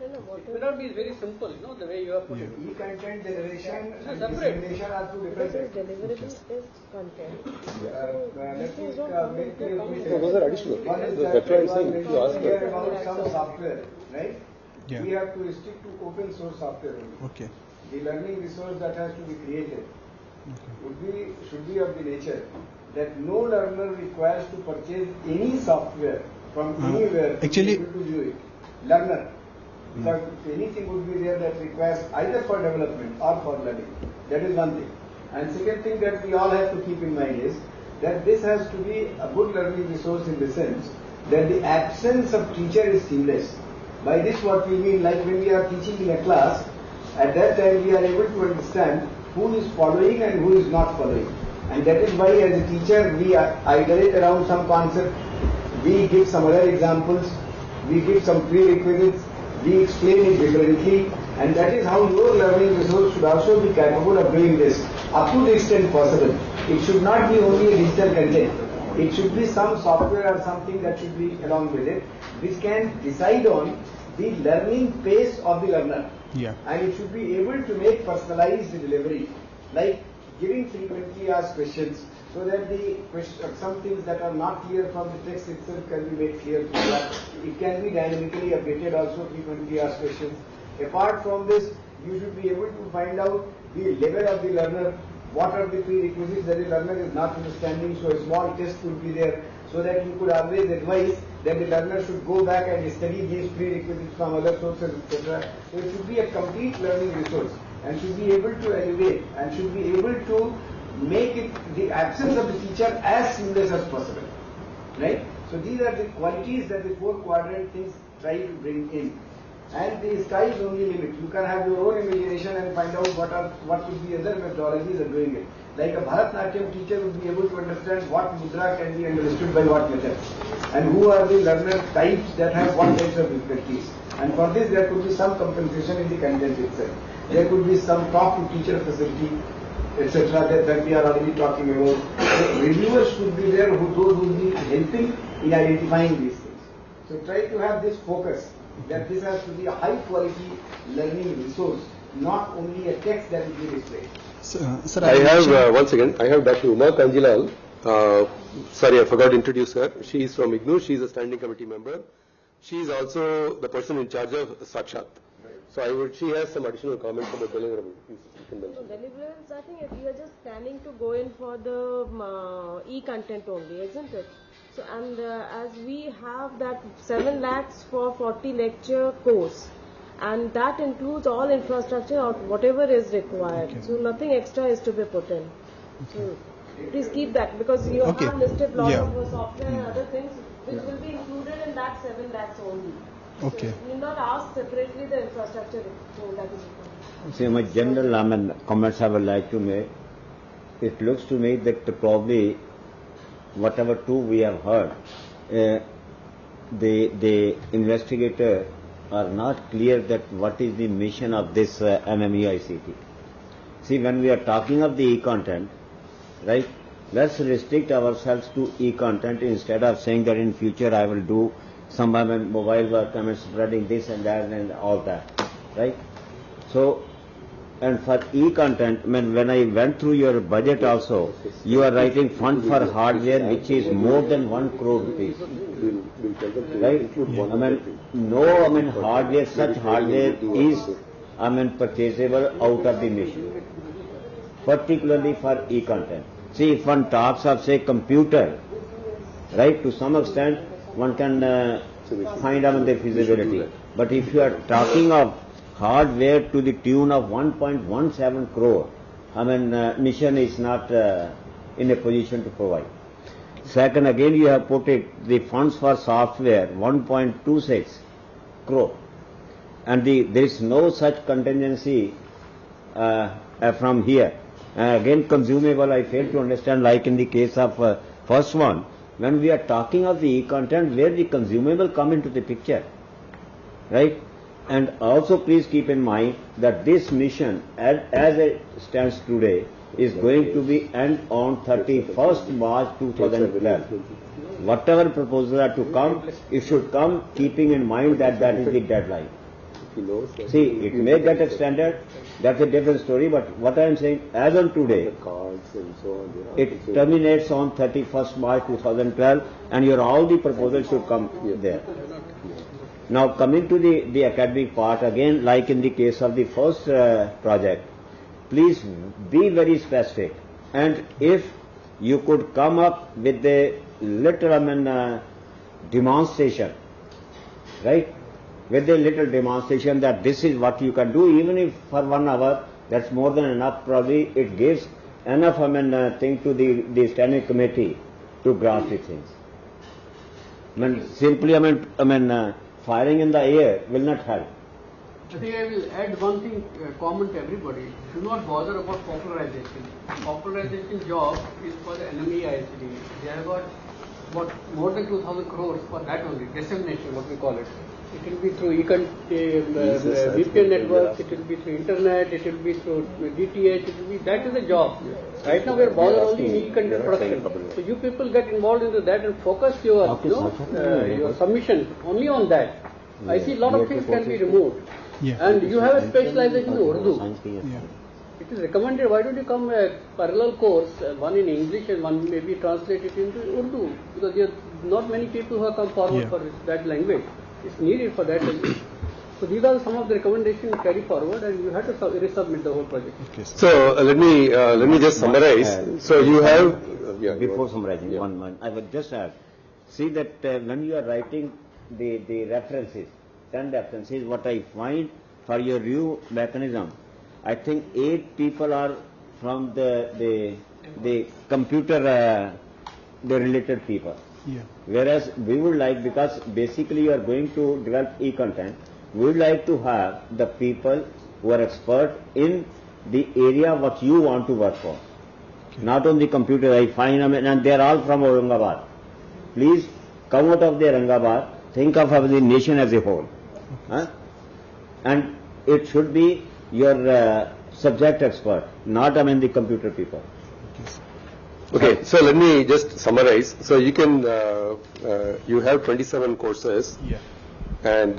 It may not be very simple, the way you have put it. E-content generation and separate. dissemination are two different things. Deliverables-based content. Those are additional. That's why I'm saying, if you ask Here about some software, right? Yeah. We have to stick to open source software only. Okay. The learning resource that has to be created should be of the nature that no learner requires to purchase any software from anywhere actually, to be able to do it. Learner. Because anything would be there that requires either for development or for learning. That is one thing. And second thing that we all have to keep in mind is that this has to be a good learning resource in the sense that the absence of teacher is seamless. By this what we mean, like when we are teaching in a class, at that time we are able to understand who is following and who is not following. And that is why as a teacher we iterate around some concept, we give some other examples, we give some prerequisites, we explain it differently, and that is how your learning resource should also be capable of doing this up to the extent possible. It should not be only a digital content. It should be some software or something that should be along with it, which can decide on the learning pace of the learner. Yeah. And it should be able to make personalized delivery. Like giving frequently asked questions so that some things that are not clear from the text itself can be made clear to that. It can be dynamically updated also, frequently asked questions. Apart from this, you should be able to find out the level of the learner, what are the prerequisites that the learner is not understanding, so a small test could be there, so that you could always advise that the learner should go back and study these prerequisites from other sources, etc. So it should be a complete learning resource and should be able to elevate and should be able to make it the absence of the teacher as seamless as possible. Right? So these are the qualities that the 4 quadrant things try to bring in. And the sky is only limit. You can have your own imagination and find out what could be other methodologies of doing it. Like a Bharatanatyam teacher would be able to understand what mudra can be understood by what methods, and who are the learner types that have what types of difficulties. And for this there could be some compensation in the content itself. There could be some talk to teacher facility, etc. that we are already talking about. So reviewers should be there those who will be helping in identifying these things. So try to have this focus that this has to be a high quality learning resource, not only a text that will be displayed. Sir, I have once again, I have Dr. Uma Kanjilal. Sorry, I forgot to introduce her. She is from IGNOU. She is a standing committee member. She is also the person in charge of Sakshat. So she has some additional comments about deliverables. Deliverables, I think we are just planning to go in for the e-content only, isn't it? So, and as we have that 7 lakhs for 40 lecture course, and that includes all infrastructure or whatever is required. Okay. So nothing extra is to be put in. Okay. So please keep that, because you have listed lot of software and other things which will be included in that 7 lakhs only. Okay. So you will not ask separately the infrastructure that is required. See, my general comments I would like to make. It looks to me that probably whatever we have heard, the investigator are not clear that what is the mission of this MME-ICT. See, when we are talking of the e-content, right, let's restrict ourselves to e-content instead of saying that in future I will do some mobile work, spreading this and that and all that, right? So, and for e-content, when I went through your budget also, you are writing fund for hardware which is more than 1 crore rupees. Right? Hardware, such hardware is, purchasable out of the nation, particularly for e-content. See, if one talks of, say, computer, right, to some extent, one can find out the feasibility. But if you are talking of hardware to the tune of 1.17 crore, nation is not in a position to provide. Second, again you have put it, the funds for software, 1.26 crore. And there is no such contingency from here. Again, consumable, I fail to understand, like in the case of first one, when we are talking of the e-content, where the consumable come into the picture, right? And also please keep in mind that this mission, as it stands today, is going to be end on 31st March 2012. Whatever proposals are to come, it should come keeping in mind that that is the deadline. See, it may get extended, that's a different story, but what I am saying, as on today, it terminates on 31st March 2012, and all the proposals should come there. Now, coming to the academic part, again, like in the case of the first project, please be very specific. And if you could come up with a little demonstration, right? With a little demonstration that this is what you can do, even if for 1 hour, that's more than enough. Probably it gives enough thing to the standing committee to grasp the things. Simply, firing in the air will not help. I think I will add one thing common to everybody. Do not bother about popularization. Popularization job is for the NME-ICT. They have got more than 2,000 crores for that only. Dissemination, what we call it. It will be through VPN networks, it will be through internet, it will be through DTH, it will be, that is the job. Right now we are bothered only in e-content production. So you people get involved into that and focus your, your submission only on that. I see a lot of things can be removed. And you have a specialization in Urdu. It is recommended. Why don't you come a parallel course, one in English and one maybe translated into Urdu? Because there are not many people who have come forward for that language. It's needed for that language. So these are some of the recommendations carry forward, and you have to resubmit the whole project. Okay. So let me just summarize. So you have before summarizing one, I would just add. See that when you are writing the references, 10 references, what I find for your review mechanism, I think 8 people are from the computer, the related people. Yeah. Whereas we would like, because basically you are going to develop e-content, we would like to have the people who are expert in the area what you want to work for. Okay. Not on the computer, I find, and they are all from Aurangabad. Please come out of the Aurangabad, think of the nation as a whole. Okay. And it should be your subject expert, not the computer people. Okay, so let me just summarize. So you can, you have 27 courses, and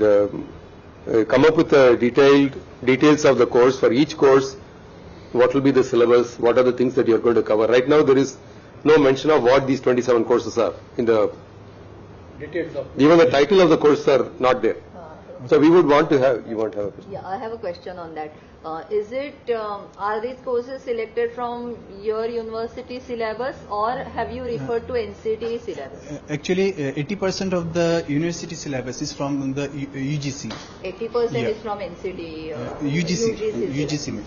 come up with the details of the course. For each course, what will be the syllabus, what are the things that you are going to cover. Right now there is no mention of what these 27 courses are in the details of. Even the title of the course are not there. So we would want to have, you want to have a question? Yeah, I have a question on that. Is it, are these courses selected from your university syllabus, or have you referred to NCT syllabus? Actually, 80% of the university syllabus is from the UGC. 80% is from NCT. UGC.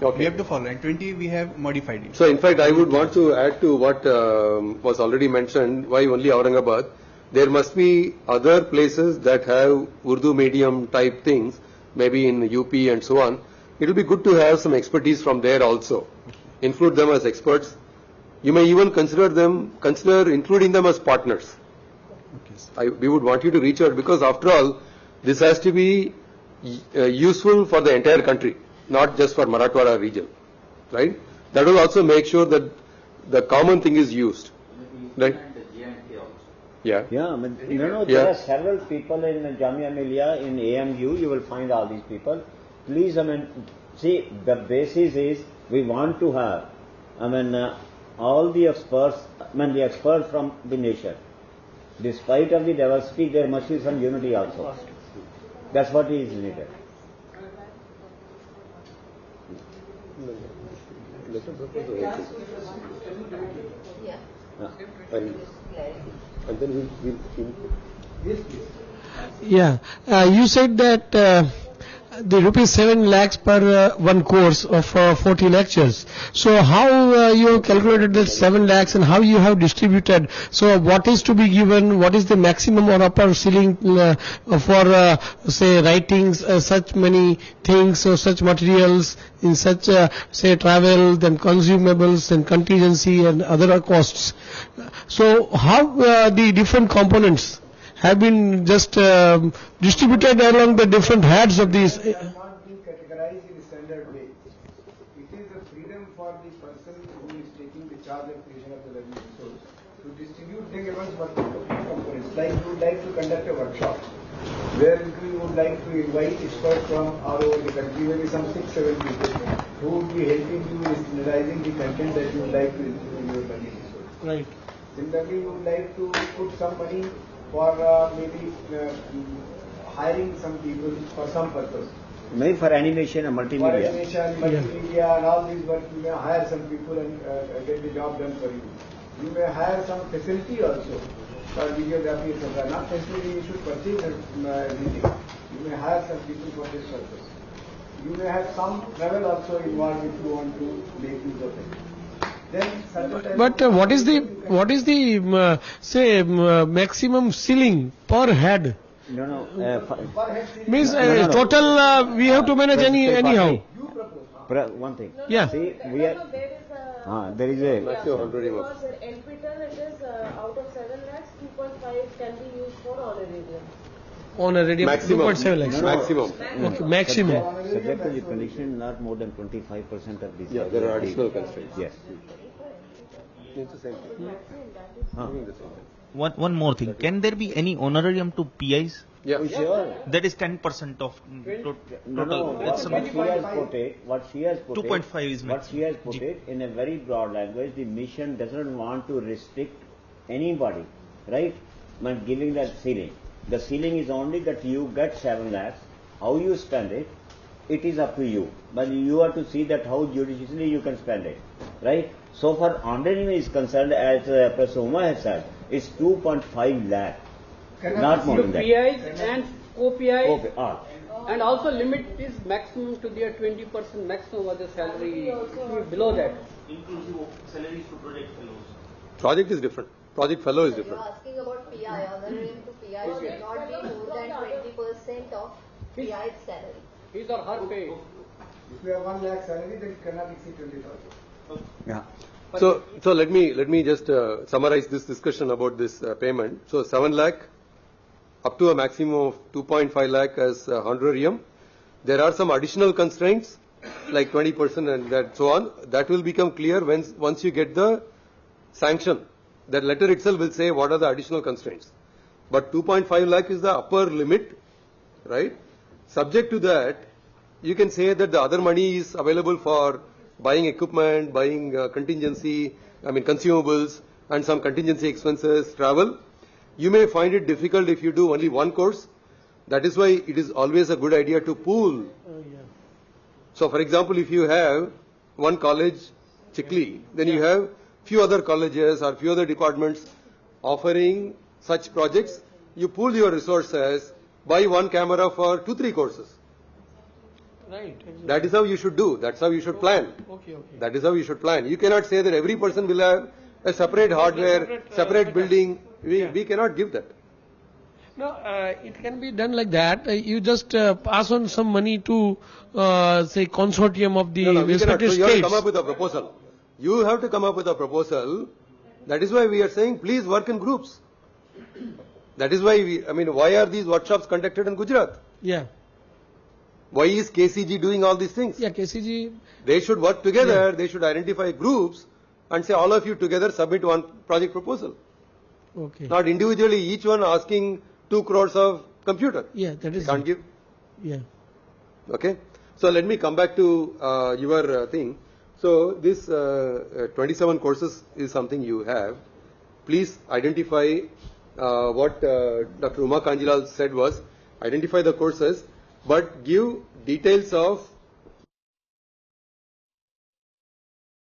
Okay. We have to follow, and 20 we have modified it. So in fact, I would want to add to what was already mentioned, why only Aurangabad. There must be other places that have Urdu medium type things, maybe in UP and so on. It will be good to have some expertise from there also. Include them as experts. You may even consider including them as partners. Okay. We would want you to reach out, because after all, this has to be useful for the entire country, not just for Marathwada region, right? That will also make sure that the common thing is used, right? Yeah. Yeah, there are several people in Jamia Millia, in AMU, you will find all these people. Please, see, the basis is we want to have, all the experts, the experts from the nation. Despite of the diversity, there must be some unity also. That's what is needed. And then we'll Yeah, you said that the rupees 7 lakhs per one course of 40 lectures. So how you have calculated that 7 lakhs and how you have distributed? So what is to be given? What is the maximum or upper ceiling for say writings, such many things or such materials in such say travel, then consumables and contingency and other costs? So how the different components have been just distributed along the different heads of these? They are not being categorized in a standard way. It is a freedom for the person who is taking the charge of creation of the learning resource to distribute them amongst what components. Like you would like to conduct a workshop where you would like to invite experts from all over the country, maybe some 6-7 people who would be helping you in standardizing the content that you would like to include in your learning resource. Right. Similarly, you would like to put some money for maybe hiring some people for some purpose. Maybe for animation and multimedia. For animation, multimedia and all these work, you may hire some people and get the job done for you. You may hire some facility also for videography, etc. Not necessarily you should purchase everything. You may hire some people for this purpose. You may have some travel also involved if you want to make use of it. But what is the say maximum ceiling per head? Means total we have to manage anyhow. One thing. Yeah. See, we are. There is a. Because NPTEL it is out of 7 lakhs, 2.5 can be used for honorarium. Honorarium 2.7 lakhs. Maximum. Okay, maximum. Subject to the condition, not more than 25% of this. Yeah, there are additional constraints. Yes. It's the same thing. One more thing. Can there be any honorarium to PIs Yeah. Sure. That is 10% of total. No, That's what she has put it, 2.5 is what she has put it in a very broad language. The mission doesn't want to restrict anybody, right? By giving that ceiling. The ceiling is only that you get 7 lakhs. How you spend it, it is up to you. But you have to see that how judiciously you can spend it, right? So far, entrepreneur is concerned, as Professor Uma has said, it's 2.5 lakh. Not more than that. PIs and co-PIs, all. and also limit is maximum to their 20% maximum of the salary. Below that, inclusive of salaries to project fellows. Project is different. Project fellow is different. You are asking about PI. Honorarium to PI should not be more than 20% of PI's salary. His or her pay. If you have 1 lakh salary, then it cannot exceed 20,000. Yeah. So let me just summarize this discussion about this payment. So 7 lakh up to a maximum of 2.5 lakh as honorarium. There are some additional constraints like 20% and that so on. That will become clear once you get the sanction. That letter itself will say what are the additional constraints. But 2.5 lakh is the upper limit, right? Subject to that, you can say that the other money is available for buying equipment, buying consumables, and some contingency expenses, travel. You may find it difficult if you do only one course. That is why it is always a good idea to pool. So, for example, if you have one college, Chikli, then you have few other colleges or few other departments offering such projects. You pool your resources, buy one camera for 2-3 courses. Right. Exactly. That is how you should do. That's how you should plan. Okay. That is how you should plan. You cannot say that every person will have a separate hardware, separate building. We cannot give that. No, it can be done like that. You just pass on some money to, say, consortium of the respective So you have to states. come up with a proposal. You have to come up with a proposal. That is why we are saying, please work in groups. That is why why are these workshops conducted in Gujarat? Yeah. Why is KCG doing all these things? Yeah, KCG. They should work together. Yeah. They should identify groups and say all of you together submit one project proposal. Okay. Not individually, each one asking 2 crores of computer. Yeah, that is. Can't give. Yeah. Okay. So let me come back to your thing. So this 27 courses is something you have. Please identify what Dr. Uma Kanjilal said was identify the courses, but give details of